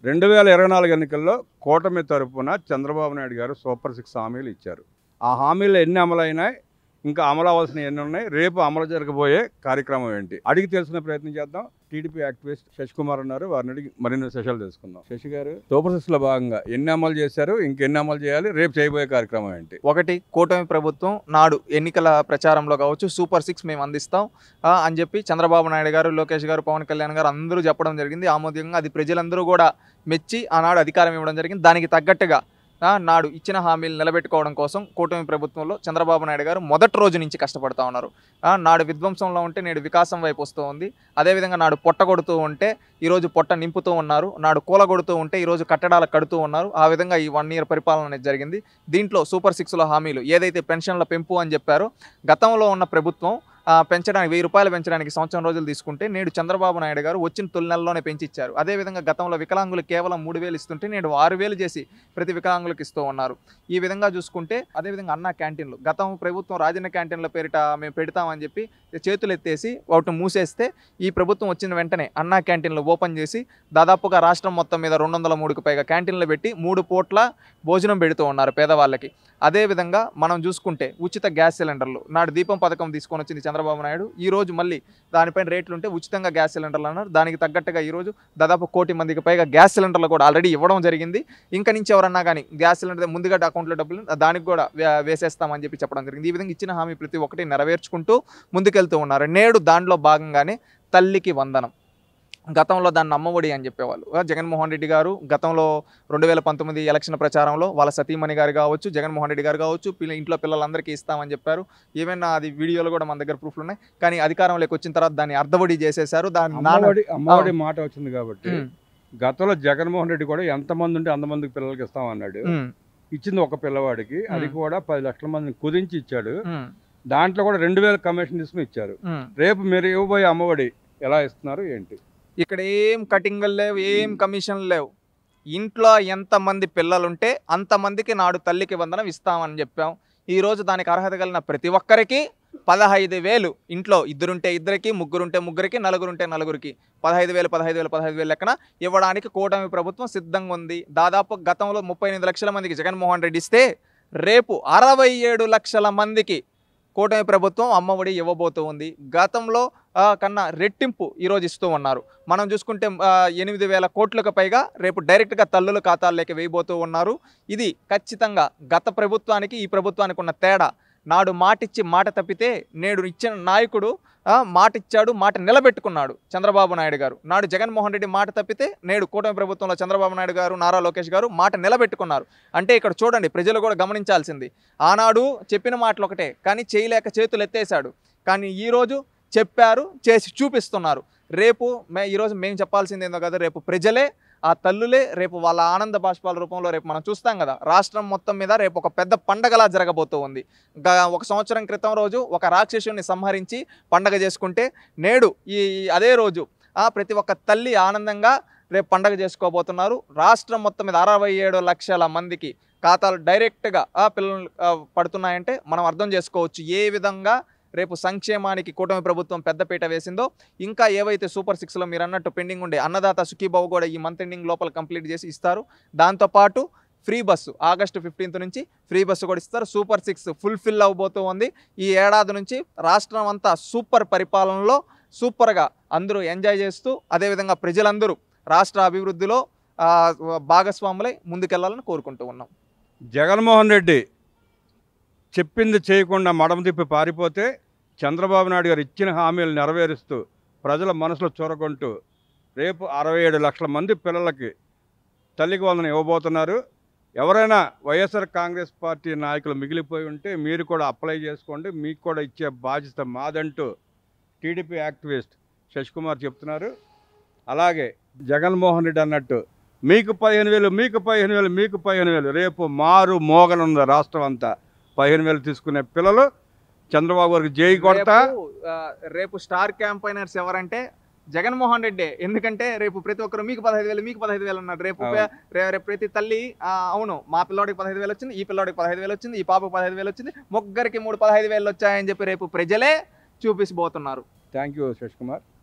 2024 ఎన్నికల్లో కూటమి తరపున చంద్రబాబు నాయుడు గారు సూపర్ 6 హామీలు ఇచ్చారు. ఆ హామీలు ఎన్ని అమలైనాయి? ఇంకా అమలు అవ్వాల్సినవి ఎన్ని ఉన్నాయి? రేపు అమలు జరగబోయే కార్యక్రమం ఏంటి? అడిగి తెలుసుకునే ప్రయత్నం చేద్దాం. టీడీపీ యాక్టివిస్ట్ శశి కుమార్ ఉన్నారు. వారిని అడిగి మరిన్ని విశేషాలు తెలుసుకుందాం. శశి గారు, సూపర్ 6 లో భాగంగా ఎన్ని అమలు చేశారు? ఇంకెన్ని అమలు చేయాలి? రేపు చేయబోయే కార్యక్రమం ఏంటి? ఒకటి, కూటమి ప్రభుత్వం నాడు ఎన్నికల ప్రచారంలో కావచ్చు సూపర్ 6 మేము అందిస్తాం అని చెప్పి చంద్రబాబు నాయుడు గారు, లోకేష్ గారు, పవన్ కళ్యాణ్ గారు అందరూ చెప్పడం జరిగింది. ఆమోదంగా అది ప్రజలందరూ కూడా మెచ్చి ఆనాడు అధికారం ఇవ్వడం జరిగింది. దానికి తగ్గట్టుగా నాడు ఇచ్చిన హామీలు నిలబెట్టుకోవడం కోసం కూటమి ప్రభుత్వంలో చంద్రబాబు నాయుడు గారు మొదటి రోజు నుంచి కష్టపడతా ఉన్నారు. నాడు విధ్వంసంలో ఉంటే నేడు వికాసం వైపు వస్తూ ఉంది. అదేవిధంగా నాడు పొట్ట కొడుతూ ఉంటే ఈరోజు పొట్ట నింపుతూ ఉన్నారు. నాడు కూలగొడుతూ ఉంటే ఈరోజు కట్టడాలు కడుతూ ఉన్నారు. ఆ విధంగా ఈ 1 year పరిపాలన అనేది జరిగింది. దీంట్లో సూపర్ 6లో హామీలు ఏదైతే పెన్షన్ల పెంపు అని చెప్పారో, గతంలో ఉన్న ప్రభుత్వం పెంచడానికి 1000 రూపాయలు పెంచడానికి సంవత్సరం రోజులు తీసుకుంటే నేడు చంద్రబాబు నాయుడు గారు వచ్చిన తొలి నెలలోనే పెంచిచ్చారు. అదేవిధంగా గతంలో వికలాంగులు కేవలం 3000 ఇస్తుంటే నేడు 6000 చేసి ప్రతి వికలాంగులకు ఇస్తూ ఉన్నారు. ఈ విధంగా చూసుకుంటే అదేవిధంగా అన్న క్యాంటీన్లు, గతం ప్రభుత్వం రాజన్న క్యాంటీన్ల పేరిట మేము పెడతామని చెప్పి చేతులు ఎత్తేసి వాటిని మూసేస్తే ఈ ప్రభుత్వం వచ్చిన వెంటనే అన్నా క్యాంటీన్లు ఓపెన్ చేసి దాదాపుగా రాష్ట్రం మొత్తం మీద 203కు పైగా క్యాంటీన్లు పెట్టి 3 పూట్ల భోజనం పెడుతూ ఉన్నారు పేదవాళ్ళకి. అదేవిధంగా మనం చూసుకుంటే ఉచిత గ్యాస్ సిలిండర్లు, నాడు దీపం పథకం తీసుకొని వచ్చింది చంద్రబాబు నాయుడు. ఈరోజు మళ్ళీ దానిపైన రేట్లు ఉంటే ఉచితంగా గ్యాస్ సిలిండర్లు అన్నారు. దానికి తగ్గట్టుగా ఈరోజు దాదాపు 1 కోటి మందికి పైగా గ్యాస్ సిలిండర్లు కూడా ఆల్రెడీ ఇవ్వడం జరిగింది. ఇంకా నుంచి ఎవరన్నా కానీ గ్యాస్ సిలిండర్ ముందుగా అకౌంట్లో డబ్బులు దానికి కూడా వేసేస్తామని చెప్పి చెప్పడం జరిగింది. ఈ విధంగా ఇచ్చిన హామీ ప్రతి ఒక్కటి నెరవేర్చుకుంటూ ముందుకెళ్తూ ఉన్నారు. నేడు దాంట్లో భాగంగానే తల్లికి వందనం, గతంలో దాన్ని అమ్మఒడి అని చెప్పేవాళ్ళు. జగన్మోహన్ రెడ్డి గారు గతంలో 2019 ఎలక్షన్ ప్రచారంలో వాళ్ళ సతీమణి గారు కావచ్చు, జగన్మోహన్ రెడ్డి గారు కావచ్చు, ఇంట్లో పిల్లలందరికీ ఇస్తామని చెప్పారు. ఈవెన్ అది వీడియోలు కూడా మన దగ్గర ప్రూఫ్లు ఉన్నాయి. కానీ అధికారంలోకి వచ్చిన తర్వాత దాన్ని అర్ధవడి చేసేశారు. అమ్మఒడి మాట వచ్చింది కాబట్టి గతంలో జగన్మోహన్ రెడ్డి కూడా ఎంతమంది ఉంటే అంతమందికి పిల్లలకి ఇస్తామన్నాడు. ఇచ్చింది ఒక పిల్లవాడికి, అది కూడా 10 లక్షల మందిని కుదించి ఇచ్చాడు. దాంట్లో కూడా 2000 కమిషన్ తీసుకుని ఇచ్చారు. రేపు మీరు ఇవ్వబోయే అమ్మఒడి ఎలా ఇస్తున్నారు ఏంటి? ఇక్కడ ఏం కటింగ్లు లేవు, ఏం కమిషన్లు లేవు. ఇంట్లో ఎంతమంది పిల్లలుంటే అంతమందికి నాడు తల్లికి వందనం ఇస్తామని చెప్పాం. ఈరోజు దానికి అర్హత కలిగిన ప్రతి ఒక్కరికి 15,000, ఇంట్లో ఇద్దరుంటే ఇద్దరికి, ముగ్గురుంటే ముగ్గురికి, నలుగురుంటే నలుగురికి 15,000 లెక్కన ఇవ్వడానికి కూటమి ప్రభుత్వం సిద్ధంగా ఉంది. దాదాపు గతంలో 38 లక్షల మందికి జగన్మోహన్ రెడ్డి ఇస్తే రేపు 67 లక్షల మందికి కూటమి ప్రభుత్వం అమ్మఒడి ఇవ్వబోతూ ఉంది. గతంలో కన్నా రెట్టింపు ఈరోజు ఇస్తూ ఉన్నారు. మనం చూసుకుంటే 8,000 కోట్లకు పైగా రేపు డైరెక్ట్గా తల్లుల ఖాతాల్లోకి వేయబోతూ ఉన్నారు. ఇది ఖచ్చితంగా గత ప్రభుత్వానికి ఈ ప్రభుత్వానికి ఉన్న తేడా. నాడు మాటిచ్చి మాట తప్పితే నేడు ఇచ్చిన నాయకుడు మాట ఇచ్చాడు, మాట నిలబెట్టుకున్నాడు చంద్రబాబు నాయుడు గారు. నాడు జగన్మోహన్ రెడ్డి మాట తప్పితే నేడు కూటమి ప్రభుత్వంలో చంద్రబాబు నాయుడు గారు, నారా లోకేష్ గారు మాట నిలబెట్టుకున్నారు. అంటే ఇక్కడ చూడండి, ప్రజలు కూడా గమనించాల్సింది. ఆనాడు చెప్పిన మాటలు ఒకటే, కానీ చేయలేక చేతులు ఎత్తేసాడు. కానీ ఈరోజు చెప్పారు, చేసి చూపిస్తున్నారు. రేపు ఈరోజు మేము చెప్పాల్సింది ఏందో కదా, రేపు ప్రజలే ఆ తల్లులే రేపు వాళ్ళ ఆనంద బాష్పాల రూపంలో రేపు మనం చూస్తాం కదా. రాష్ట్రం మొత్తం మీద రేపు ఒక పెద్ద పండగలా జరగబోతూ ఉంది. 1 సంవత్సరం క్రితం రోజు ఒక రాక్షసుని సంహరించి పండగ చేసుకుంటే నేడు అదే రోజు ప్రతి ఒక్క తల్లి ఆనందంగా రేపు పండగ చేసుకోబోతున్నారు. రాష్ట్రం మొత్తం మీద 67 లక్షల మందికి ఖాతాలు డైరెక్ట్గా పిల్లలు పడుతున్నాయంటే మనం అర్థం చేసుకోవచ్చు ఏ విధంగా రేపు సంక్షేమానికి కూటమి ప్రభుత్వం పెద్దపీట వేసిందో. ఇంకా ఏవైతే సూపర్ 6లో మీరు అన్నట్టు పెండింగ్ ఉండే అన్నదాత సుఖీబాబు కూడా ఈ మంత్ ఎండింగ్ లోపల కంప్లీట్ చేసి ఇస్తారు. దాంతోపాటు ఫ్రీ బస్సు ఆగస్టు 15 నుంచి ఫ్రీ బస్సు కూడా ఇస్తారు. సూపర్ 6 ఫుల్ఫిల్ అవ్వబోతూ ఉంది. ఈ ఏడాది నుంచి రాష్ట్రం అంతా సూపర్ పరిపాలనలో సూపర్గా అందరూ ఎంజాయ్ చేస్తూ, అదేవిధంగా ప్రజలందరూ రాష్ట్ర అభివృద్ధిలో భాగస్వాములై ముందుకెళ్లాలని కోరుకుంటూ ఉన్నాం. జగన్మోహన్ రెడ్డి చెప్పింది చేయకుండా మడమ తిప్పి పారిపోతే చంద్రబాబు నాయుడు గారు ఇచ్చిన హామీలు నెరవేరుస్తూ ప్రజల మనసులో చొరగొంటూ రేపు 67 లక్షల మంది పిల్లలకి తల్లికి వందనం ఇవ్వబోతున్నారు. ఎవరైనా వైఎస్ఆర్ కాంగ్రెస్ పార్టీ నాయకులు మిగిలిపోయి ఉంటే మీరు కూడా అప్లై చేసుకోండి, మీకు కూడా ఇచ్చే బాధ్యత మాదంటూ టీడీపీ యాక్టివిస్ట్ శశి కుమార్ చెప్తున్నారు. అలాగే జగన్మోహన్ రెడ్డి అన్నట్టు మీకు 15,000, మీకు 15,000, మీకు 15,000 రేపు మారు మోగనుంది రాష్ట్రం అంతా. 15,000 తీసుకునే పిల్లలు చంద్రబాబు గారికి జై కొడతా. రేపు స్టార్ క్యాంపైనర్స్ ఎవరంటే జగన్మోహన్ రెడ్డి. ఎందుకంటే రేపు ప్రతి ఒక్కరు మీకు 15,000, మీకు 15,000 అన్నాడు. రేపు ప్రతి తల్లి అవును మా పిల్లోడికి 15,000 వచ్చింది, ఈ పిల్లోడికి 15,000 వచ్చింది, ఈ పాపకు 15,000 వచ్చింది, ముగ్గురికి 3 15,000 వచ్చాయని చెప్పి రేపు ప్రజలే చూపిసిపోతున్నారు. Thank you Shashi Kumar.